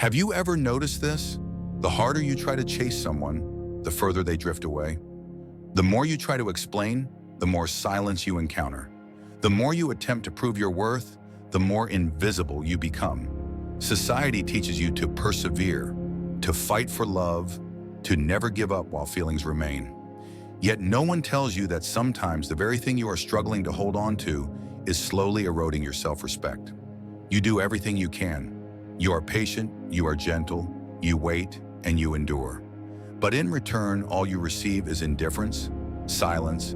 Have you ever noticed this? The harder you try to chase someone, the further they drift away. The more you try to explain, the more silence you encounter. The more you attempt to prove your worth, the more invisible you become. Society teaches you to persevere, to fight for love, to never give up while feelings remain. Yet no one tells you that sometimes the very thing you are struggling to hold on to is slowly eroding your self-respect. You do everything you can. You are patient, you are gentle, you wait, and you endure. But in return, all you receive is indifference, silence,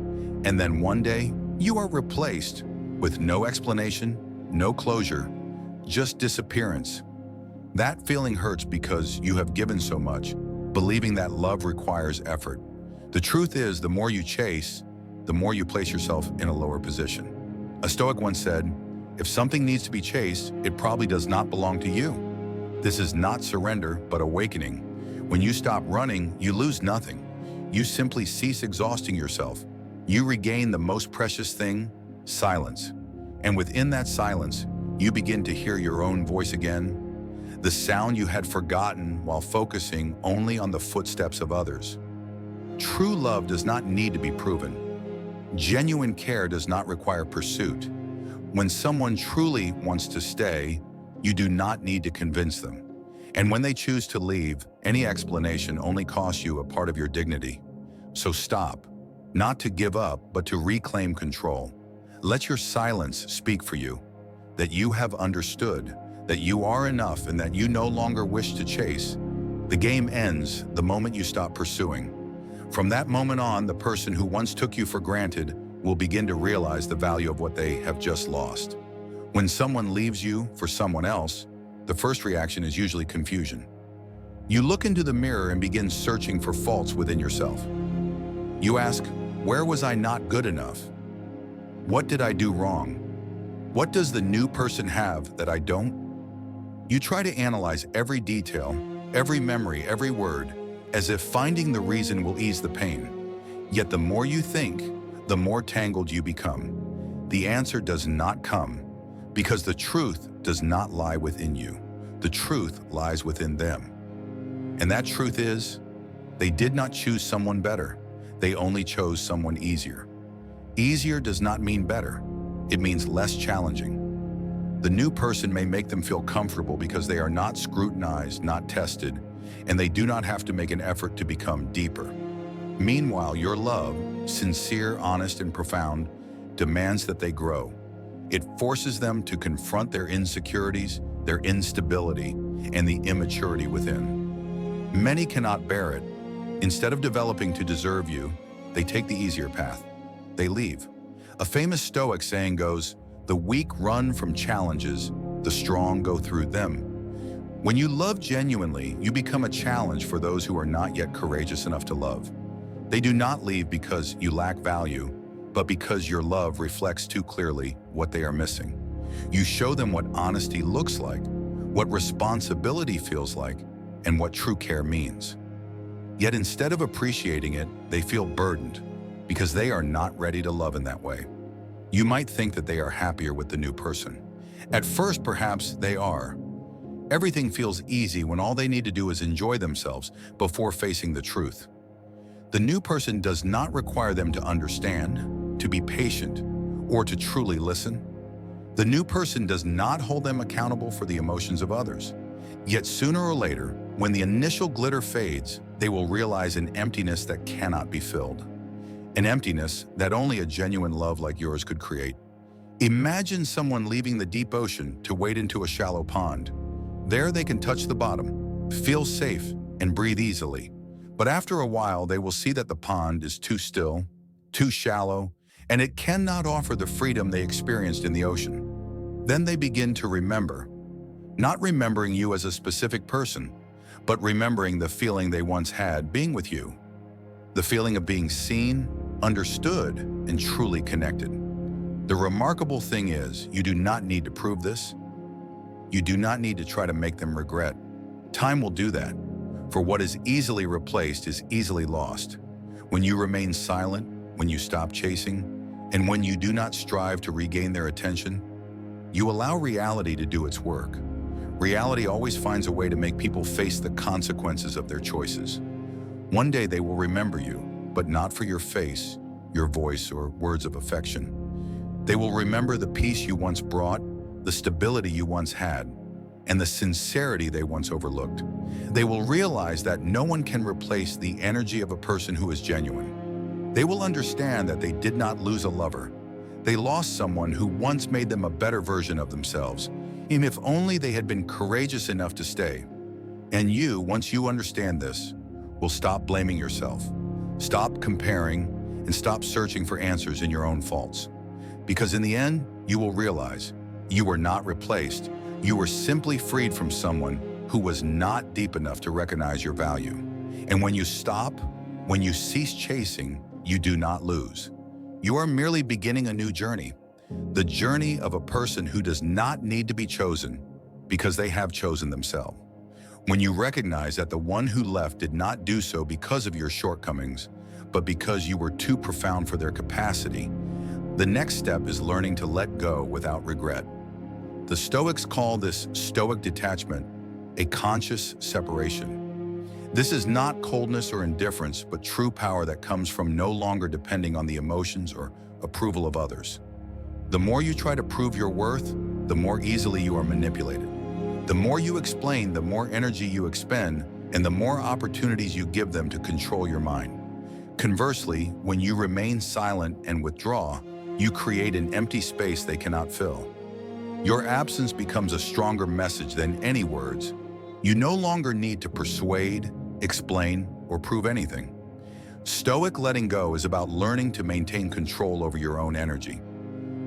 and then one day, you are replaced with no explanation, no closure, just disappearance. That feeling hurts because you have given so much, believing that love requires effort. The truth is, the more you chase, the more you place yourself in a lower position. A Stoic once said, "If something needs to be chased, it probably does not belong to you." This is not surrender, but awakening. When you stop running, you lose nothing. You simply cease exhausting yourself. You regain the most precious thing, silence. And within that silence, you begin to hear your own voice again, the sound you had forgotten while focusing only on the footsteps of others. True love does not need to be proven. Genuine care does not require pursuit. When someone truly wants to stay, you do not need to convince them. And when they choose to leave, any explanation only costs you a part of your dignity. So stop, not to give up, but to reclaim control. Let your silence speak for you, that you have understood, that you are enough, and that you no longer wish to chase. The game ends the moment you stop pursuing. From that moment on, the person who once took you for granted will begin to realize the value of what they have just lost. When someone leaves you for someone else, the first reaction is usually confusion. You look into the mirror and begin searching for faults within yourself. You ask, where was I not good enough? What did I do wrong? What does the new person have that I don't? You try to analyze every detail, every memory, every word, as if finding the reason will ease the pain. Yet the more you think, the more tangled you become. The answer does not come, because the truth does not lie within you. The truth lies within them. And that truth is, they did not choose someone better. They only chose someone easier. Easier does not mean better. It means less challenging. The new person may make them feel comfortable because they are not scrutinized, not tested, and they do not have to make an effort to become deeper. Meanwhile, your love, sincere, honest, and profound, demands that they grow. It forces them to confront their insecurities, their instability, and the immaturity within. Many cannot bear it. Instead of developing to deserve you, they take the easier path. They leave. A famous Stoic saying goes, "The weak run from challenges, the strong go through them." When you love genuinely, you become a challenge for those who are not yet courageous enough to love. They do not leave because you lack value, but because your love reflects too clearly what they are missing. You show them what honesty looks like, what responsibility feels like, and what true care means. Yet instead of appreciating it, they feel burdened because they are not ready to love in that way. You might think that they are happier with the new person. At first, perhaps they are. Everything feels easy when all they need to do is enjoy themselves before facing the truth. The new person does not require them to understand, to be patient, or to truly listen. The new person does not hold them accountable for the emotions of others. Yet sooner or later, when the initial glitter fades, they will realize an emptiness that cannot be filled. An emptiness that only a genuine love like yours could create. Imagine someone leaving the deep ocean to wade into a shallow pond. There they can touch the bottom, feel safe, and breathe easily. But after a while, they will see that the pond is too still, too shallow, and it cannot offer the freedom they experienced in the ocean. Then they begin to remember, not remembering you as a specific person, but remembering the feeling they once had being with you. The feeling of being seen, understood, and truly connected. The remarkable thing is, you do not need to prove this. You do not need to try to make them regret. Time will do that, for what is easily replaced is easily lost. When you remain silent, when you stop chasing, and when you do not strive to regain their attention, you allow reality to do its work. Reality always finds a way to make people face the consequences of their choices. One day they will remember you, but not for your face, your voice, or words of affection. They will remember the peace you once brought, the stability you once had, and the sincerity they once overlooked. They will realize that no one can replace the energy of a person who is genuine. They will understand that they did not lose a lover. They lost someone who once made them a better version of themselves, even if only they had been courageous enough to stay. And you, once you understand this, will stop blaming yourself, stop comparing, and stop searching for answers in your own faults. Because in the end, you will realize you were not replaced. You were simply freed from someone who was not deep enough to recognize your value. And when you stop, when you cease chasing, you do not lose. You are merely beginning a new journey, the journey of a person who does not need to be chosen because they have chosen themselves. When you recognize that the one who left did not do so because of your shortcomings, but because you were too profound for their capacity, the next step is learning to let go without regret. The Stoics call this Stoic detachment a conscious separation. This is not coldness or indifference, but true power that comes from no longer depending on the emotions or approval of others. The more you try to prove your worth, the more easily you are manipulated. The more you explain, the more energy you expend, and the more opportunities you give them to control your mind. Conversely, when you remain silent and withdraw, you create an empty space they cannot fill. Your absence becomes a stronger message than any words. You no longer need to persuade, explain, or prove anything. Stoic letting go is about learning to maintain control over your own energy.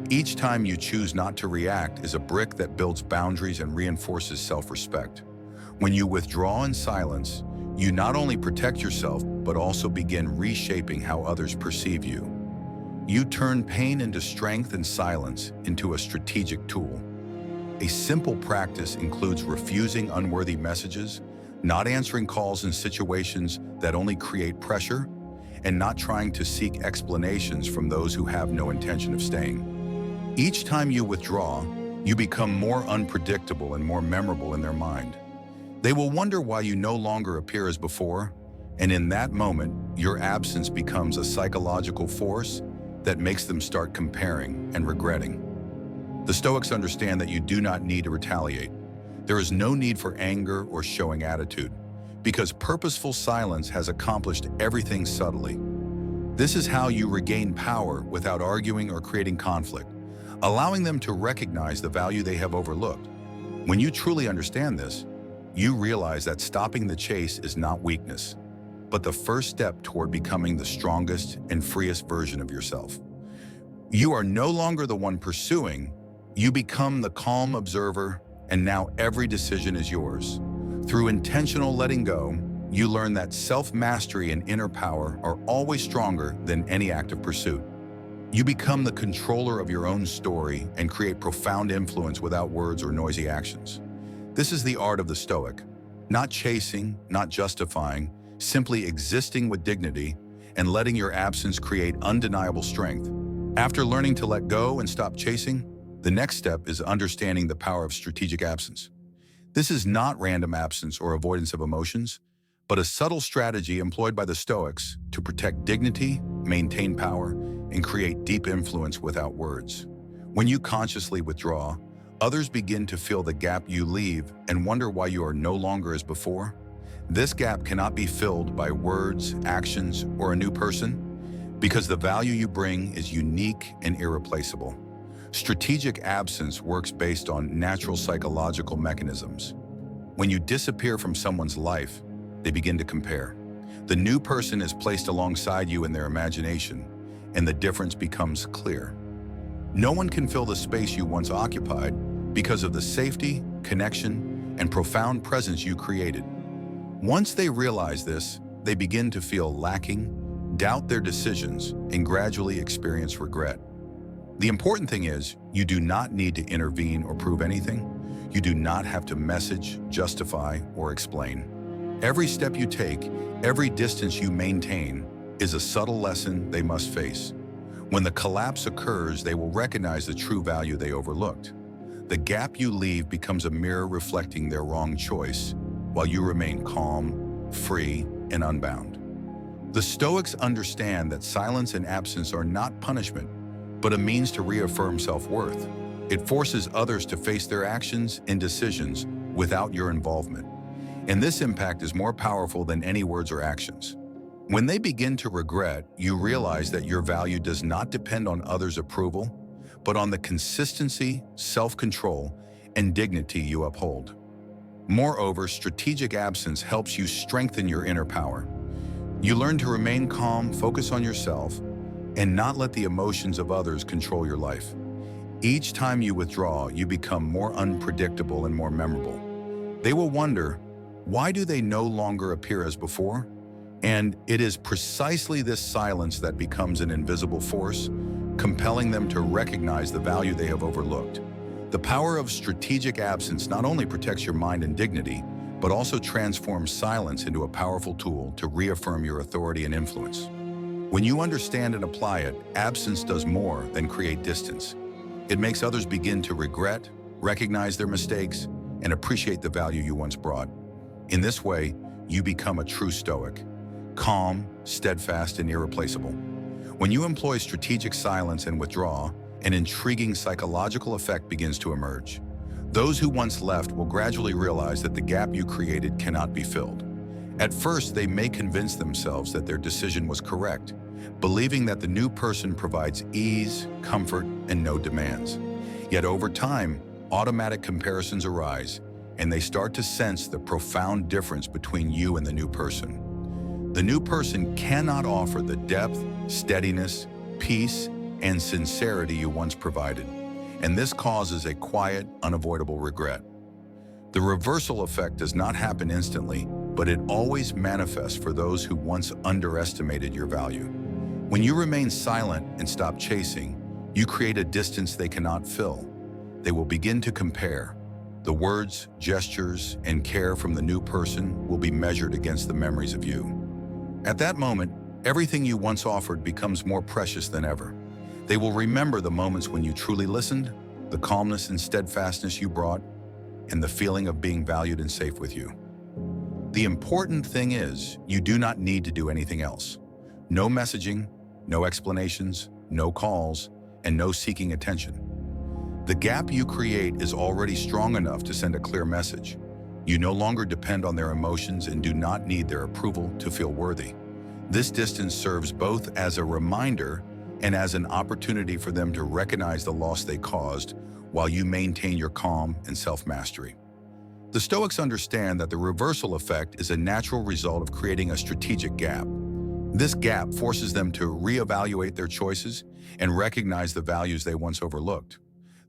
Each time you choose not to react is a brick that builds boundaries and reinforces self-respect. When you withdraw in silence, you not only protect yourself, but also begin reshaping how others perceive you. You turn pain into strength and silence into a strategic tool. A simple practice includes refusing unworthy messages, not answering calls in situations that only create pressure, and not trying to seek explanations from those who have no intention of staying. Each time you withdraw, you become more unpredictable and more memorable in their mind. They will wonder why you no longer appear as before, and in that moment, your absence becomes a psychological force that makes them start comparing and regretting. The Stoics understand that you do not need to retaliate. There is no need for anger or showing attitude, because purposeful silence has accomplished everything subtly. This is how you regain power without arguing or creating conflict, allowing them to recognize the value they have overlooked. When you truly understand this, you realize that stopping the chase is not weakness, but the first step toward becoming the strongest and freest version of yourself. You are no longer the one pursuing, you become the calm observer, and now every decision is yours. Through intentional letting go, you learn that self-mastery and inner power are always stronger than any active pursuit. You become the controller of your own story and create profound influence without words or noisy actions. This is the art of the Stoic, not chasing, not justifying, simply existing with dignity and letting your absence create undeniable strength. After learning to let go and stop chasing, the next step is understanding the power of strategic absence. This is not random absence or avoidance of emotions, but a subtle strategy employed by the Stoics to protect dignity, maintain power, and create deep influence without words. When you consciously withdraw, others begin to fill the gap you leave and wonder why you are no longer as before. This gap cannot be filled by words, actions, or a new person, because the value you bring is unique and irreplaceable. Strategic absence works based on natural psychological mechanisms. When you disappear from someone's life, they begin to compare. The new person is placed alongside you in their imagination, and the difference becomes clear. No one can fill the space you once occupied because of the safety, connection, and profound presence you created. Once they realize this, they begin to feel lacking, doubt their decisions, and gradually experience regret. The important thing is, you do not need to intervene or prove anything. You do not have to message, justify, or explain. Every step you take, every distance you maintain, is a subtle lesson they must face. When the collapse occurs, they will recognize the true value they overlooked. The gap you leave becomes a mirror reflecting their wrong choice, while you remain calm, free, and unbound. The Stoics understand that silence and absence are not punishment, but a means to reaffirm self-worth. It forces others to face their actions and decisions without your involvement. And this impact is more powerful than any words or actions. When they begin to regret, you realize that your value does not depend on others' approval, but on the consistency, self-control, and dignity you uphold. Moreover, strategic absence helps you strengthen your inner power. You learn to remain calm, focus on yourself, and not let the emotions of others control your life. Each time you withdraw, you become more unpredictable and more memorable. They will wonder, why do they no longer appear as before? And it is precisely this silence that becomes an invisible force, compelling them to recognize the value they have overlooked. The power of strategic absence not only protects your mind and dignity, but also transforms silence into a powerful tool to reaffirm your authority and influence. When you understand and apply it, absence does more than create distance. It makes others begin to regret, recognize their mistakes, and appreciate the value you once brought. In this way, you become a true Stoic, calm, steadfast, and irreplaceable. When you employ strategic silence and withdraw, an intriguing psychological effect begins to emerge. Those who once left will gradually realize that the gap you created cannot be filled. At first, they may convince themselves that their decision was correct, believing that the new person provides ease, comfort, and no demands. Yet over time, automatic comparisons arise, and they start to sense the profound difference between you and the new person. The new person cannot offer the depth, steadiness, peace, and sincerity you once provided, and this causes a quiet, unavoidable regret. The reversal effect does not happen instantly, but it always manifests for those who once underestimated your value. When you remain silent and stop chasing, you create a distance they cannot fill. They will begin to compare. The words, gestures, and care from the new person will be measured against the memories of you. At that moment, everything you once offered becomes more precious than ever. They will remember the moments when you truly listened, the calmness and steadfastness you brought, and the feeling of being valued and safe with you. The important thing is, you do not need to do anything else. No messaging, no explanations, no calls, and no seeking attention. The gap you create is already strong enough to send a clear message. You no longer depend on their emotions and do not need their approval to feel worthy. This distance serves both as a reminder and as an opportunity for them to recognize the loss they caused while you maintain your calm and self-mastery. The Stoics understand that the reversal effect is a natural result of creating a strategic gap. This gap forces them to reevaluate their choices and recognize the values they once overlooked.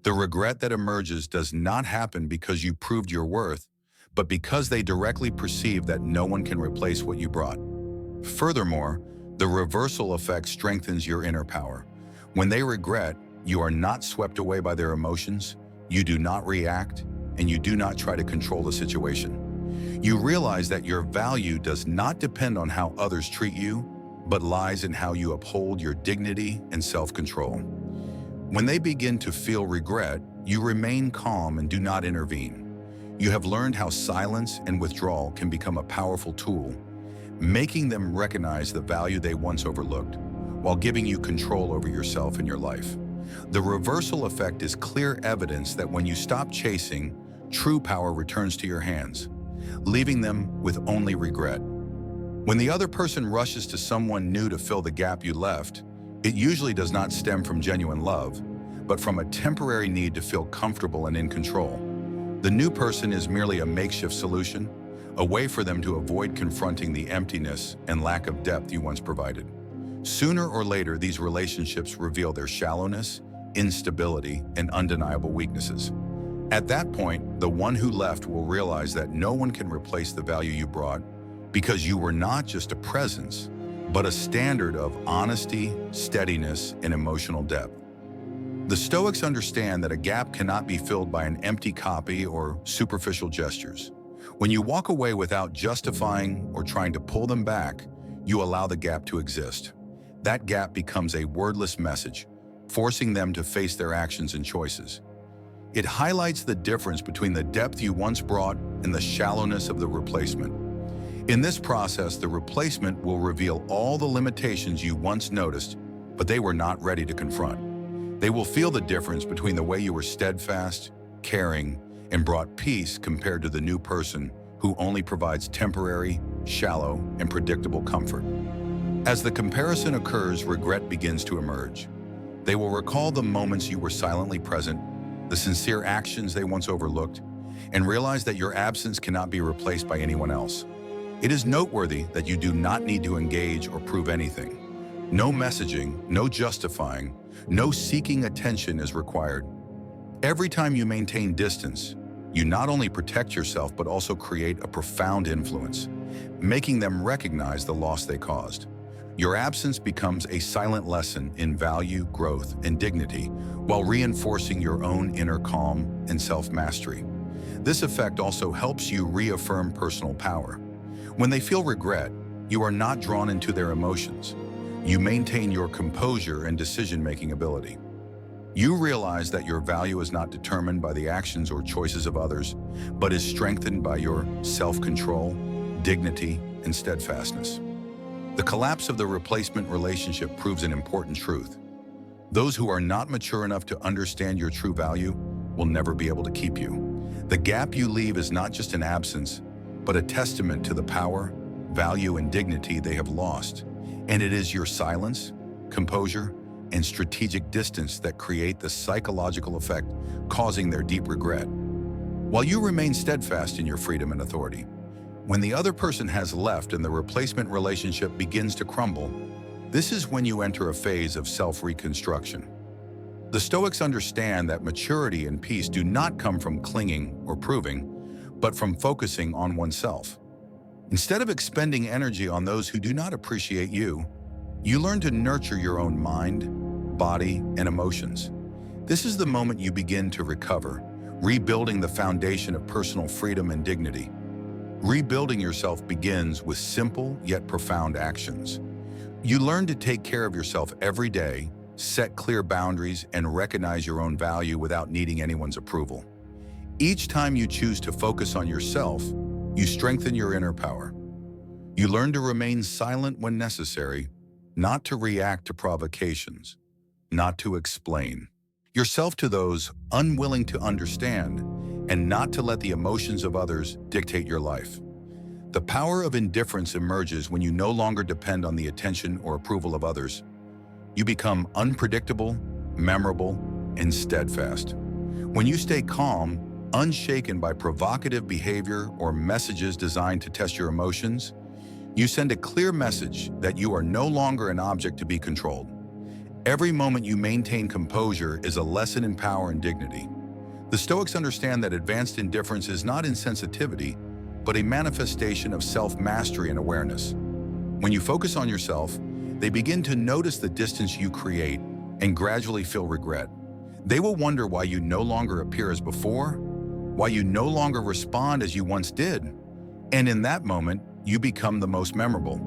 The regret that emerges does not happen because you proved your worth, but because they directly perceive that no one can replace what you brought. Furthermore, the reversal effect strengthens your inner power. When they regret, you are not swept away by their emotions, you do not react, and you do not try to control the situation. You realize that your value does not depend on how others treat you, but lies in how you uphold your dignity and self-control. When they begin to feel regret, you remain calm and do not intervene. You have learned how silence and withdrawal can become a powerful tool, making them recognize the value they once overlooked, while giving you control over yourself and your life. The reversal effect is clear evidence that when you stop chasing, true power returns to your hands, leaving them with only regret. When the other person rushes to someone new to fill the gap you left, it usually does not stem from genuine love, but from a temporary need to feel comfortable and in control. The new person is merely a makeshift solution, a way for them to avoid confronting the emptiness and lack of depth you once provided. Sooner or later, these relationships reveal their shallowness, instability, and undeniable weaknesses. At that point, the one who left will realize that no one can replace the value you brought, because you were not just a presence, but a standard of honesty, steadiness, and emotional depth. The Stoics understand that a gap cannot be filled by an empty copy or superficial gestures. When you walk away without justifying or trying to pull them back, you allow the gap to exist. That gap becomes a wordless message, forcing them to face their actions and choices. It highlights the difference between the depth you once brought and the shallowness of the replacement. In this process, the replacement will reveal all the limitations you once noticed, but they were not ready to confront. They will feel the difference between the way you were steadfast, caring, and brought peace compared to the new person who only provides temporary, shallow, and predictable comfort. As the comparison occurs, regret begins to emerge. They will recall the moments you were silently present, the sincere actions they once overlooked, and realize that your absence cannot be replaced by anyone else. It is noteworthy that you do not need to engage or prove anything. No messaging, no justifying, no seeking attention is required. Every time you maintain distance, you not only protect yourself but also create a profound influence, making them recognize the loss they caused. Your absence becomes a silent lesson in value, growth, and dignity, while reinforcing your own inner calm and self-mastery. This effect also helps you reaffirm personal power. When they feel regret, you are not drawn into their emotions. You maintain your composure and decision-making ability. You realize that your value is not determined by the actions or choices of others, but is strengthened by your self-control, dignity, and steadfastness. The collapse of the replacement relationship proves an important truth. Those who are not mature enough to understand your true value will never be able to keep you. The gap you leave is not just an absence, but a testament to the power, value, and dignity they have lost. And it is your silence, composure, and strategic distance that create the psychological effect causing their deep regret. While you remain steadfast in your freedom and authority, when the other person has left and the replacement relationship begins to crumble, this is when you enter a phase of self-reconstruction. The Stoics understand that maturity and peace do not come from clinging or proving, but from focusing on oneself. Instead of expending energy on those who do not appreciate you, you learn to nurture your own mind, body, and emotions. This is the moment you begin to recover, rebuilding the foundation of personal freedom and dignity. Rebuilding yourself begins with simple yet profound actions. You learn to take care of yourself every day, set clear boundaries, and recognize your own value without needing anyone's approval. Each time you choose to focus on yourself, you strengthen your inner power. You learn to remain silent when necessary, not to react to provocations, not to explain yourself to those unwilling to understand, and not to let the emotions of others dictate your life. The power of indifference emerges when you no longer depend on the attention or approval of others. You become unpredictable, memorable, and steadfast. When you stay calm, unshaken by provocative behavior or messages designed to test your emotions, you send a clear message that you are no longer an object to be controlled. Every moment you maintain composure is a lesson in power and dignity. The Stoics understand that advanced indifference is not insensitivity, but a manifestation of self-mastery and awareness. When you focus on yourself, they begin to notice the distance you create and gradually feel regret. They will wonder why you no longer appear as before, why you no longer respond as you once did. And in that moment, you become the most memorable.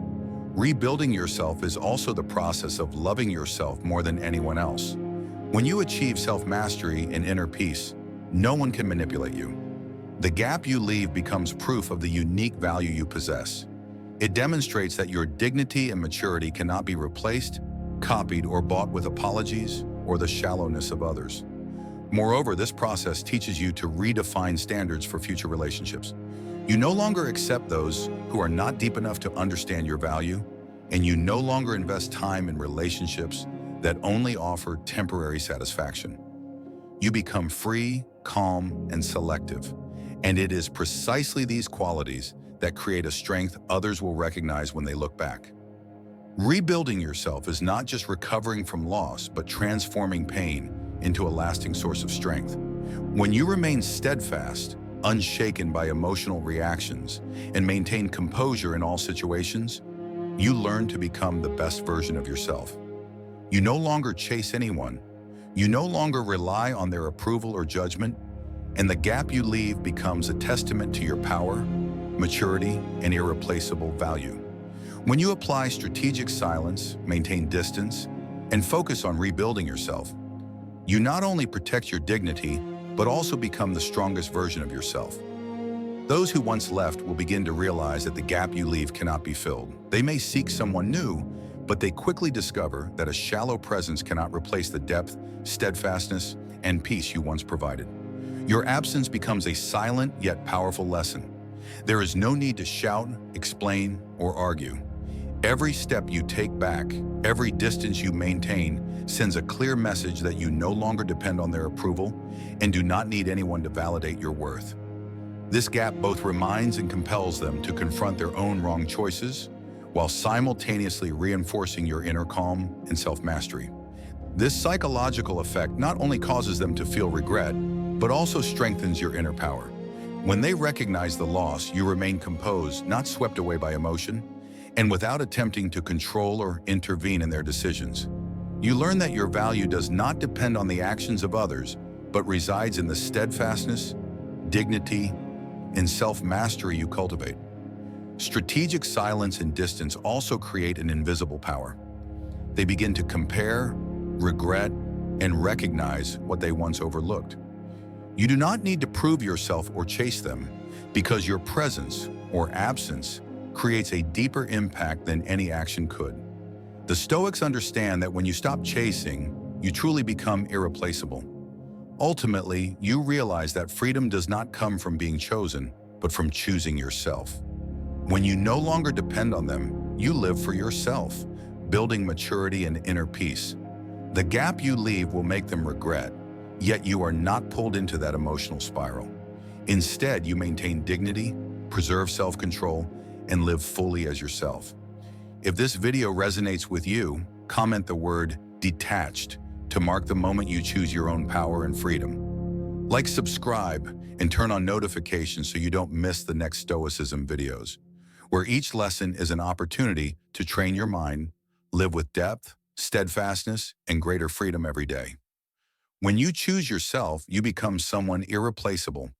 Rebuilding yourself is also the process of loving yourself more than anyone else. When you achieve self-mastery and inner peace, no one can manipulate you. The gap you leave becomes proof of the unique value you possess. It demonstrates that your dignity and maturity cannot be replaced, copied, or bought with apologies or the shallowness of others. Moreover, this process teaches you to redefine standards for future relationships. You no longer accept those who are not deep enough to understand your value, and you no longer invest time in relationships that only offer temporary satisfaction. You become free, calm, and selective, and it is precisely these qualities that create a strength others will recognize when they look back. Rebuilding yourself is not just recovering from loss, but transforming pain into a lasting source of strength. When you remain steadfast, unshaken by emotional reactions, and maintain composure in all situations, you learn to become the best version of yourself. You no longer chase anyone. You no longer rely on their approval or judgment, and the gap you leave becomes a testament to your power, maturity, and irreplaceable value. When you apply strategic silence, maintain distance, and focus on rebuilding yourself, you not only protect your dignity, but also become the strongest version of yourself. Those who once left will begin to realize that the gap you leave cannot be filled. They may seek someone new, but they quickly discover that a shallow presence cannot replace the depth, steadfastness, and peace you once provided. Your absence becomes a silent yet powerful lesson. There is no need to shout, explain, or argue. Every step you take back, every distance you maintain, sends a clear message that you no longer depend on their approval and do not need anyone to validate your worth. This gap both reminds and compels them to confront their own wrong choices, while simultaneously reinforcing your inner calm and self-mastery. This psychological effect not only causes them to feel regret, but also strengthens your inner power. When they recognize the loss, you remain composed, not swept away by emotion, and without attempting to control or intervene in their decisions. You learn that your value does not depend on the actions of others, but resides in the steadfastness, dignity, and self-mastery you cultivate. Strategic silence and distance also create an invisible power. They begin to compare, regret, and recognize what they once overlooked. You do not need to prove yourself or chase them, because your presence or absence creates a deeper impact than any action could. The Stoics understand that when you stop chasing, you truly become irreplaceable. Ultimately, you realize that freedom does not come from being chosen, but from choosing yourself. When you no longer depend on them, you live for yourself, building maturity and inner peace. The gap you leave will make them regret, yet you are not pulled into that emotional spiral. Instead, you maintain dignity, preserve self-control, and live fully as yourself. If this video resonates with you, comment the word detached to mark the moment you choose your own power and freedom. Like, subscribe, and turn on notifications so you don't miss the next Stoicism videos, where each lesson is an opportunity to train your mind, live with depth, steadfastness, and greater freedom every day. When you choose yourself, you become someone irreplaceable,